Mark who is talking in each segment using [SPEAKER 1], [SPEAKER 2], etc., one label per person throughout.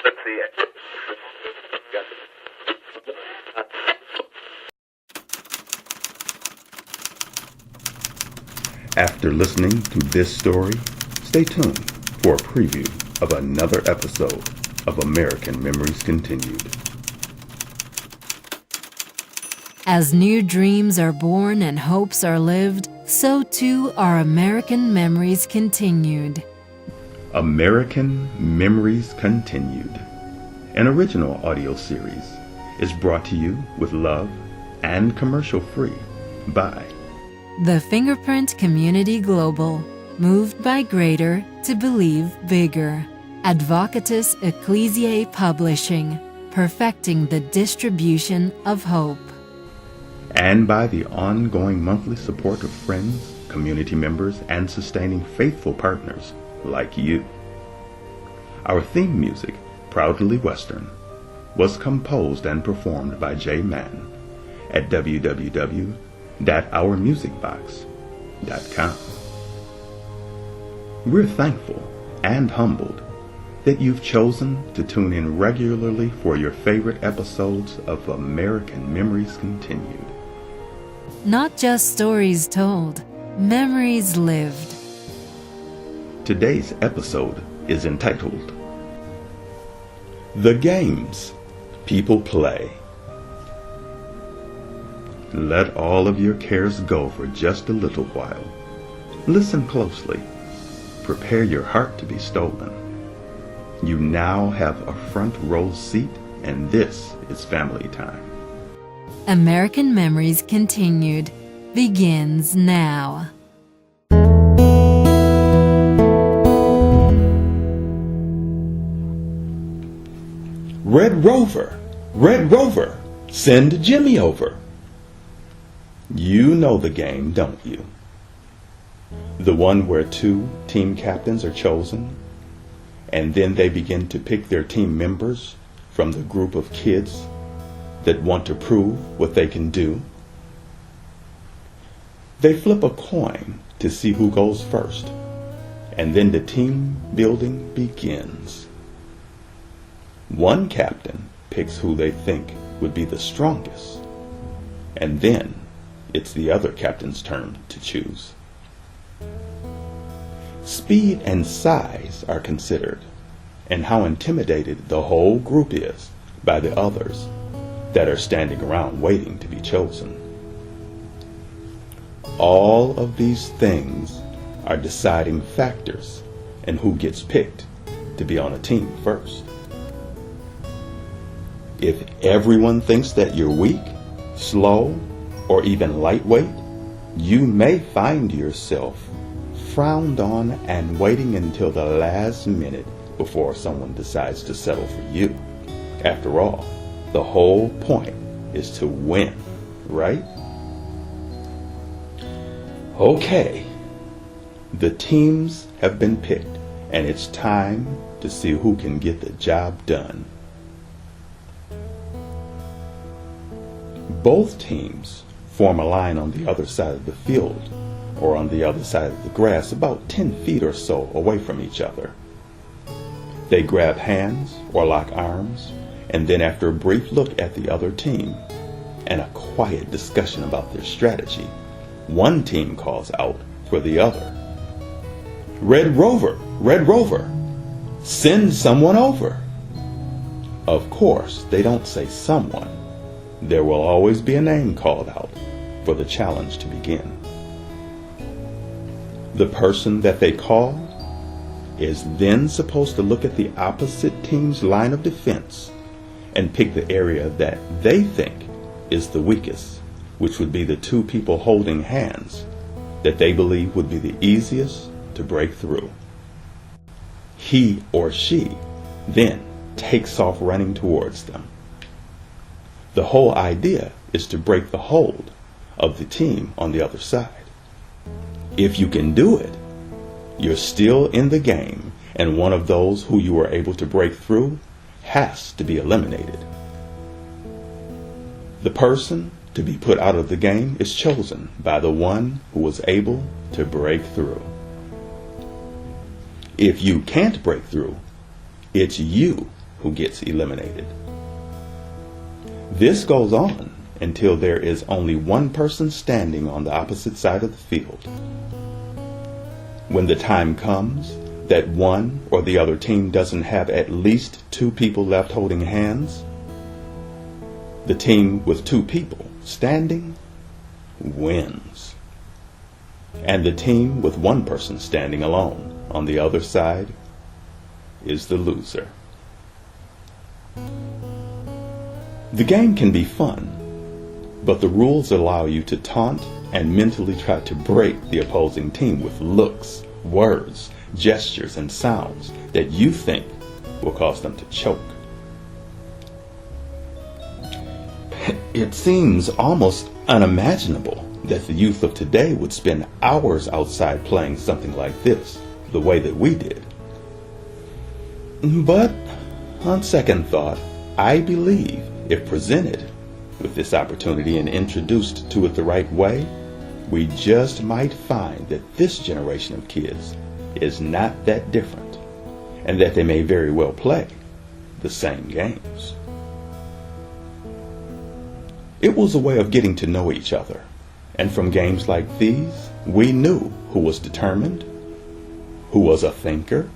[SPEAKER 1] Let's see it.
[SPEAKER 2] After listening to this story, stay tuned for a preview of another episode of American Memories Continued.
[SPEAKER 3] As new dreams are born and hopes are lived, so too are American Memories Continued.
[SPEAKER 2] American Memories Continued, an original audio series, is brought to you with love and commercial-free by
[SPEAKER 3] The Fingerprint Community Global, moved by greater to believe bigger. Advocatus Ecclesiae Publishing, perfecting the distribution of hope.
[SPEAKER 2] and by the ongoing monthly support of friends, community members, and sustaining faithful partners like you. Our theme music, Proudly Western, was composed and performed by Jay Mann at www.ourmusicbox.com. We're thankful and humbled that you've chosen to tune in regularly for your favorite episodes of American Memories Continued.
[SPEAKER 3] Not just stories told, memories lived.
[SPEAKER 2] Today's episode is entitled The Games People Play. Let all of your cares go for just a little while. Listen closely. Prepare your heart to be stolen. You now have a front row seat, and this is family time.
[SPEAKER 3] American Memories Continued begins now.
[SPEAKER 2] Red Rover, send Jimmy over. You know the game, don't you? The one where two team captains are chosen, and then they begin to pick their team members from the group of kids that want to prove what they can do. They flip a coin to see who goes first, and then the team building begins. One captain picks who they think would be the strongest, and then it's the other captain's turn to choose. Speed and size are considered, and how intimidated the whole group is by the others that are standing around waiting to be chosen. All of these things are deciding factors in who gets picked to be on a team first. If everyone thinks that you're weak, slow, or even lightweight, you may find yourself frowned on and waiting until the last minute before someone decides to settle for you. After all, the whole point is to win, right? Okay, the teams have been picked, and it's time to see who can get the job done. Both teams form a line on the other side of the field, or on the other side of the grass, about 10 feet or so away from each other. They grab hands or lock arms, and then after a brief look at the other team and a quiet discussion about their strategy, one team calls out for the other. Red Rover, send someone over. Of course, they don't say someone. There will always be a name called out for the challenge to begin. The person that they call is then supposed to look at the opposite team's line of defense and pick the area that they think is the weakest, which would be the two people holding hands that they believe would be the easiest to break through. He or she then takes off running towards them. The whole idea is to break the hold of the team on the other side. If you can do it, you're still in the game, and one of those who you were able to break through has to be eliminated. The person to be put out of the game is chosen by the one who was able to break through. If you can't break through, it's you who gets eliminated. This goes on until there is only one person standing on the opposite side of the field. When the time comes that one or the other team doesn't have at least two people left holding hands, the team with two people standing wins. And the team with one person standing alone on the other side is the loser. The game can be fun, but the rules allow you to taunt and mentally try to break the opposing team with looks, words, gestures, and sounds that you think will cause them to choke. It seems almost unimaginable that the youth of today would spend hours outside playing something like this, the way that we did. But on second thought, I believe if presented with this opportunity and introduced to it the right way, we just might find that this generation of kids is not that different, and that they may very well play the same games. It was a way of getting to know each other, and from games like these, we knew who was determined, who was a thinker,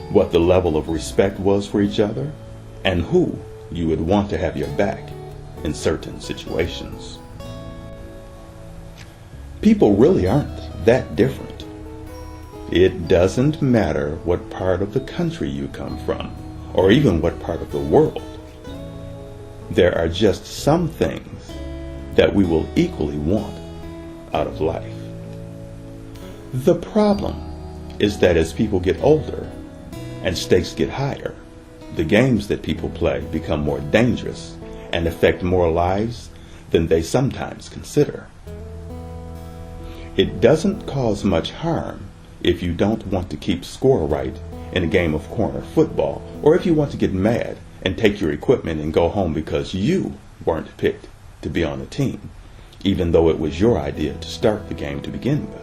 [SPEAKER 2] what the level of respect was for each other, and who you would want to have your back in certain situations. People really aren't that different. It doesn't matter what part of the country you come from, or even what part of the world. There are just some things that we will equally want out of life. The problem is that as people get older and stakes get higher, the games that people play become more dangerous and affect more lives than they sometimes consider. It doesn't cause much harm if you don't want to keep score right in a game of corner football, or if you want to get mad and take your equipment and go home because you weren't picked to be on the team, even though it was your idea to start the game to begin with.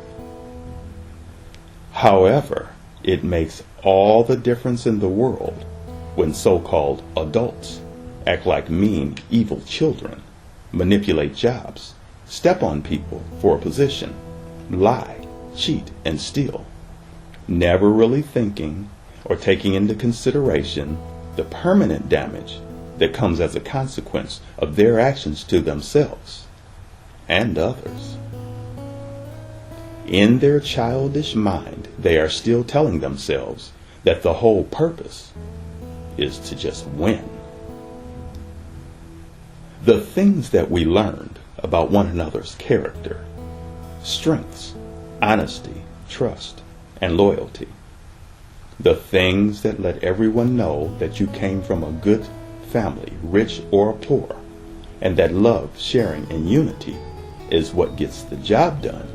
[SPEAKER 2] However, it makes all the difference in the world when so-called adults act like mean, evil children, manipulate jobs, step on people for a position, lie, cheat, and steal, never really thinking or taking into consideration the permanent damage that comes as a consequence of their actions to themselves and others. In their childish mind, they are still telling themselves that the whole purpose is to just win. The things that we learned about one another's character, strengths, honesty, trust, and loyalty, the things that let everyone know that you came from a good family, rich or poor, and that love, sharing, and unity is what gets the job done,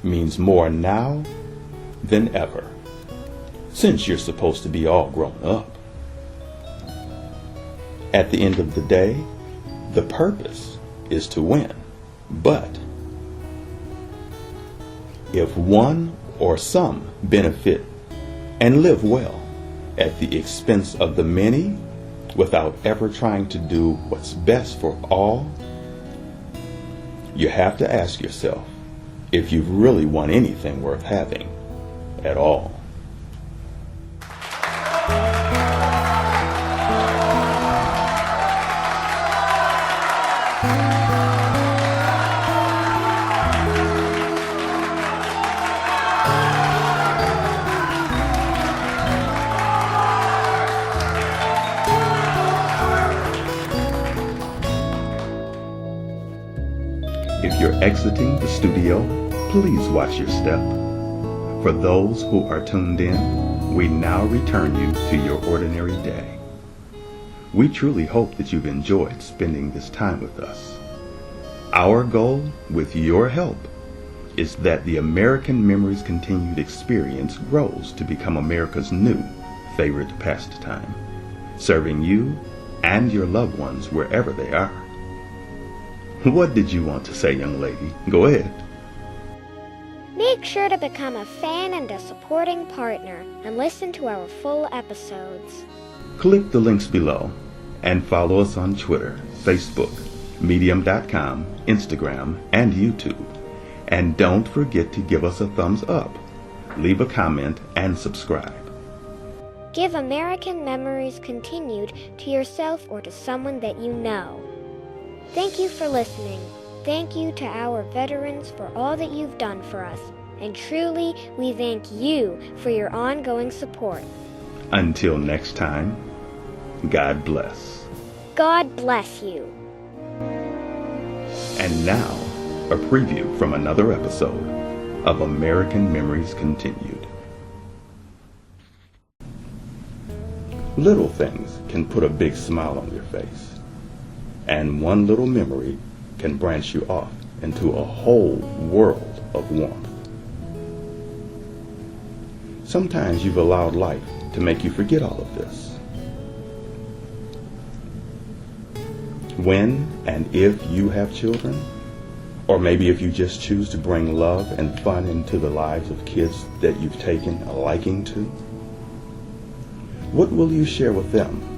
[SPEAKER 2] means more now than ever, since you're supposed to be all grown up. At the end of the day, the purpose is to win, but if one or some benefit and live well at the expense of the many without ever trying to do what's best for all, you have to ask yourself if you've really won anything worth having at all. If you're exiting the studio, please watch your step. For those who are tuned in, we now return you to your ordinary day. We truly hope that you've enjoyed spending this time with us. Our goal, with your help, is that the American Memories Continued experience grows to become America's new favorite pastime, serving you and your loved ones wherever they are. What did you want to say, young lady? Go ahead.
[SPEAKER 1] Make sure to become a fan and a supporting partner and listen to our full episodes.
[SPEAKER 2] Click the links below and follow us on Twitter, Facebook, Medium.com, Instagram, and YouTube. And don't forget to give us a thumbs up, leave a comment, and subscribe.
[SPEAKER 1] Give American Memories Continued to yourself or to someone that you know. Thank you for listening. Thank you to our veterans for all that you've done for us. And truly, we thank you for your ongoing support.
[SPEAKER 2] Until next time, God bless.
[SPEAKER 1] God bless you.
[SPEAKER 2] And now, a preview from another episode of American Memories Continued. Little things can put a big smile on your face, and one little memory can branch you off into a whole world of warmth. Sometimes you've allowed life to make you forget all of this. When and if you have children, or maybe if you just choose to bring love and fun into the lives of kids that you've taken a liking to, what will you share with them?